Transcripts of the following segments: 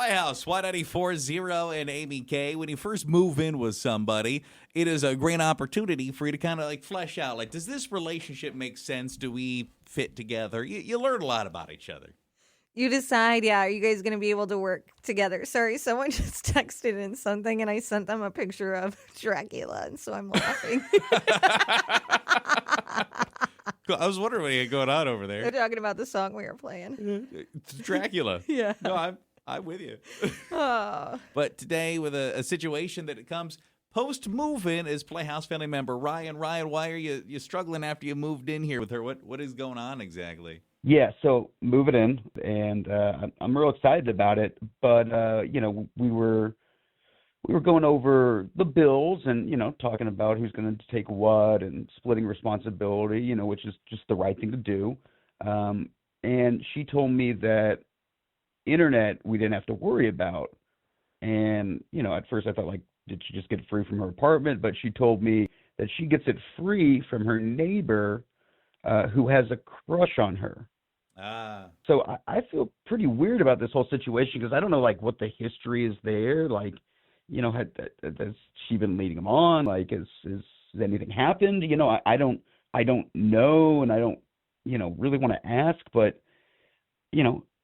Playhouse, Y94.0 and Amy K. When you first move in with somebody, it is a great opportunity for you to kind of like flesh out, like, does this relationship make sense? Do we fit together? You learn a lot about each other. You decide, are you guys going to be able to work together? Sorry, someone just texted in something, and I sent them a picture of Dracula, and so I'm laughing. I was wondering what you had going on over there. They're talking about the song we were playing. It's Dracula. Yeah. No, I'm with you. Oh. But today, with a situation that it comes post-move-in, is Playhouse family member Ryan. Ryan, why are you struggling after you moved in here with her? What is going on exactly? Yeah, so moving in, and I'm real excited about it. But we were going over the bills, and talking about who's going to take what and splitting responsibility, which is just the right thing to do. And she told me that internet we didn't have to worry about. And at first I thought, like, did she just get it free from her apartment? But she told me that she gets it free from her neighbor, who has a crush on her. So I feel pretty weird about this whole situation because I don't know, like, what the history is there. Like, has she been leading him on? Like, has anything happened? I don't know, and I don't, really want to ask. But,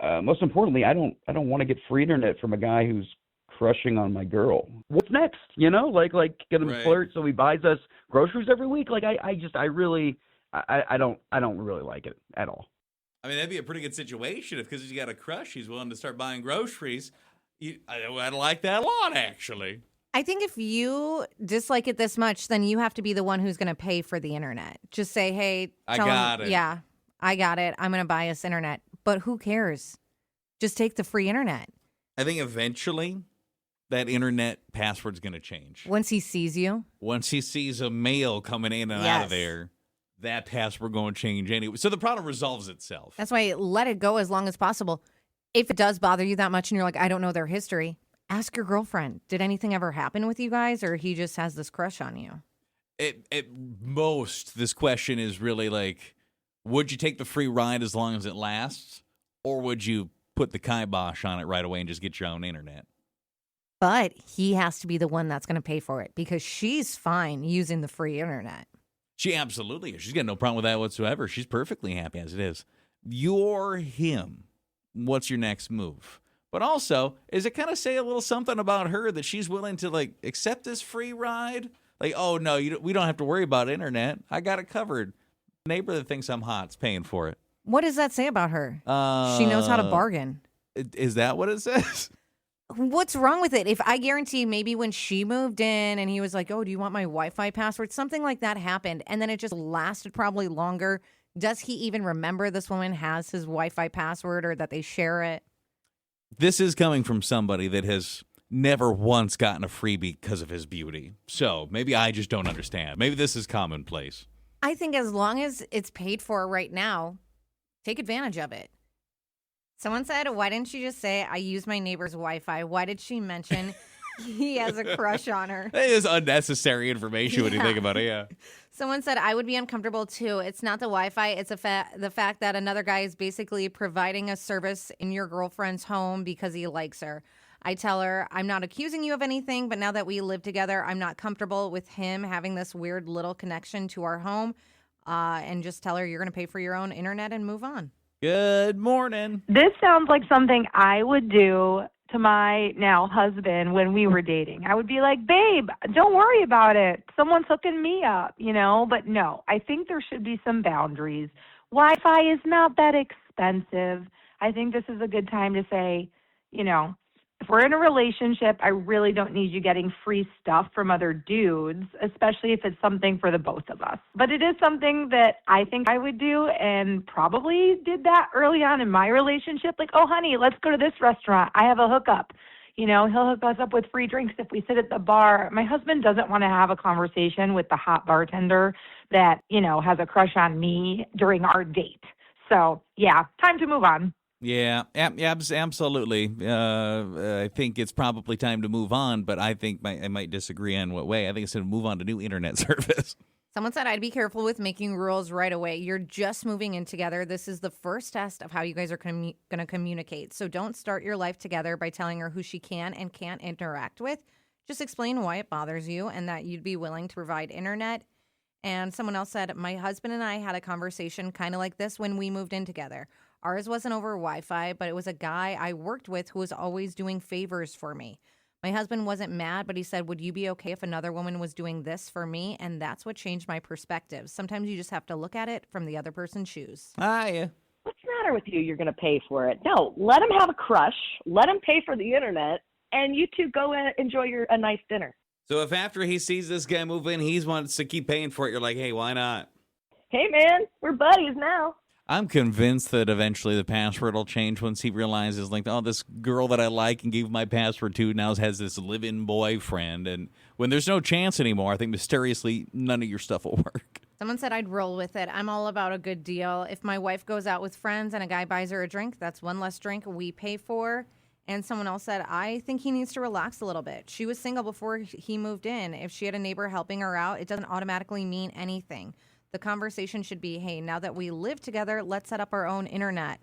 most importantly, I don't want to get free internet from a guy who's crushing on my girl. What's next? Like get him to flirt so he buys us groceries every week. Like, I don't really like it at all. I mean, that'd be a pretty good situation if, because he's got a crush, he's willing to start buying groceries. I like that a lot, actually. I think if you dislike it this much, then you have to be the one who's going to pay for the internet. Just say, hey, I got it. Yeah, I got it. I'm going to buy us internet. But who cares? Just take the free internet. I think eventually that internet password's going to change. Once he sees you? Once he sees a mail coming in and out of there, that password going to change anyway. So the problem resolves itself. That's why let it go as long as possible. If it does bother you that much and you're like, I don't know their history, ask your girlfriend. Did anything ever happen with you guys, or he just has this crush on you? At most, this question is really like, would you take the free ride as long as it lasts, or would you put the kibosh on it right away and just get your own internet? But he has to be the one that's going to pay for it because she's fine using the free internet. She absolutely is. She's got no problem with that whatsoever. She's perfectly happy as it is. You're him. What's your next move? But also, does it kind of say a little something about her that she's willing to, like, accept this free ride? Like, oh, no, we don't have to worry about internet. I got it covered. The neighbor that thinks I'm hot's paying for it. What does that say about her? She knows how to bargain. Is that what it says? What's wrong with it? If I guarantee maybe when she moved in and he was like, oh, do you want my Wi-Fi password? Something like that happened. And then it just lasted probably longer. Does he even remember this woman has his Wi-Fi password or that they share it? This is coming from somebody that has never once gotten a freebie because of his beauty. So maybe I just don't understand. Maybe this is commonplace. I think as long as it's paid for right now, take advantage of it. Someone said, why didn't you just say, I use my neighbor's Wi-Fi? Why did she mention he has a crush on her? That is unnecessary information when you think about it, yeah. Someone said, I would be uncomfortable too. It's not the Wi-Fi. It's the fact that another guy is basically providing a service in your girlfriend's home because he likes her. I tell her, I'm not accusing you of anything, but now that we live together, I'm not comfortable with him having this weird little connection to our home. And just tell her you're going to pay for your own internet and move on. Good morning. This sounds like something I would do to my now husband when we were dating. I would be like, babe, don't worry about it. Someone's hooking me up, But no, I think there should be some boundaries. Wi-Fi is not that expensive. I think this is a good time to say, if we're in a relationship, I really don't need you getting free stuff from other dudes, especially if it's something for the both of us. But it is something that I think I would do and probably did that early on in my relationship. Like, oh, honey, let's go to this restaurant. I have a hookup. He'll hook us up with free drinks if we sit at the bar. My husband doesn't want to have a conversation with the hot bartender that, has a crush on me during our date. So, yeah, time to move on. Yeah, absolutely. I think it's probably time to move on, but I think I might disagree on what way. I think it's time to move on to new internet service. Someone said I'd be careful with making rules right away. You're just moving in together. This is the first test of how you guys are going to communicate. So don't start your life together by telling her who she can and can't interact with. Just explain why it bothers you and that you'd be willing to provide internet. And someone else said, my husband and I had a conversation kind of like this when we moved in together. Ours wasn't over Wi-Fi, but it was a guy I worked with who was always doing favors for me. My husband wasn't mad, but he said, would you be okay if another woman was doing this for me? And that's what changed my perspective. Sometimes you just have to look at it from the other person's shoes. Yeah. What's the matter with you? You're going to pay for it. No, let him have a crush. Let him pay for the internet, and you two go and enjoy a nice dinner. So if after he sees this guy move in, he wants to keep paying for it, you're like, hey, why not? Hey, man, we're buddies now. I'm convinced that eventually the password will change once he realizes, like, oh, this girl that I like and gave my password to now has this live-in boyfriend. And when there's no chance anymore, I think mysteriously none of your stuff will work. Someone said I'd roll with it. I'm all about a good deal. If my wife goes out with friends and a guy buys her a drink, that's one less drink we pay for. And someone else said, I think he needs to relax a little bit. She was single before he moved in. If she had a neighbor helping her out, it doesn't automatically mean anything. The conversation should be, hey, now that we live together, let's set up our own internet.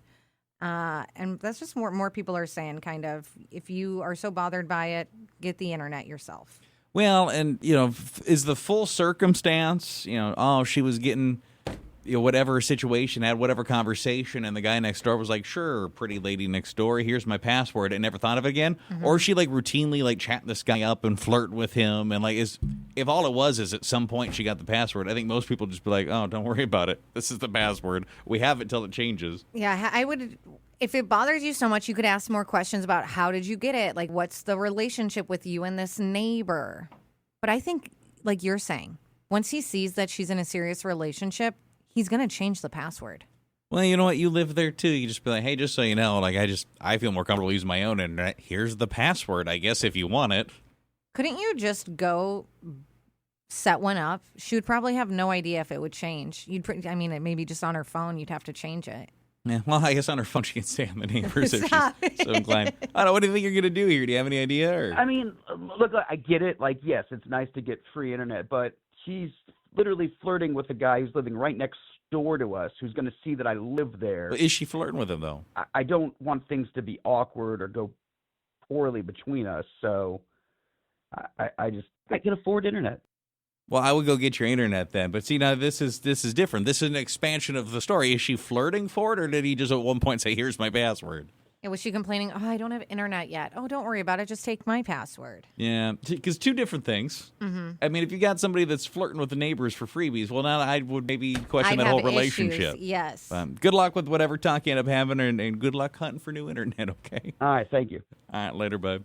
And that's just more people are saying, kind of, if you are so bothered by it, get the internet yourself. Well, and, is the full circumstance, oh, she was getting, whatever situation, had whatever conversation, and the guy next door was like, sure, pretty lady next door, here's my password, and never thought of it again? Mm-hmm. Or is she, routinely, chatting this guy up and flirting with him, and, if all it was is at some point she got the password, I think most people just be like, oh, don't worry about it. This is the password. We have it till it changes. Yeah, I would... If it bothers you so much, you could ask more questions about how did you get it? Like, what's the relationship with you and this neighbor? But I think, like you're saying, once he sees that she's in a serious relationship, he's going to change the password. Well, you know what? You live there, too. You just be like, hey, just so you know, I feel more comfortable using my own internet. Here's the password, I guess, if you want it. Couldn't you just go set one up? She would probably have no idea if it would change. Maybe just on her phone, you'd have to change it. Yeah, well, I guess on her phone she can stay on the neighbors if she's so inclined. I don't know. What do you think you're going to do here? Do you have any idea? Or? I mean, look, I get it. Yes, it's nice to get free internet, but she's literally flirting with a guy who's living right next door to us, who's going to see that I live there. But is she flirting with him, though? I don't want things to be awkward or go poorly between us, so I can afford internet. Well, I would go get your internet then. But see, now this is different. This is an expansion of the story. Is she flirting for it, or did he just at one point say, here's my password? Yeah, was she complaining, oh, I don't have internet yet. Oh, don't worry about it. Just take my password. Yeah, because two different things. Mm-hmm. I mean, if you got somebody that's flirting with the neighbors for freebies, well, now I would maybe question that whole relationship. Issues, yes. Good luck with whatever talk you end up having, and good luck hunting for new internet, okay? All right, thank you. All right, later, bud.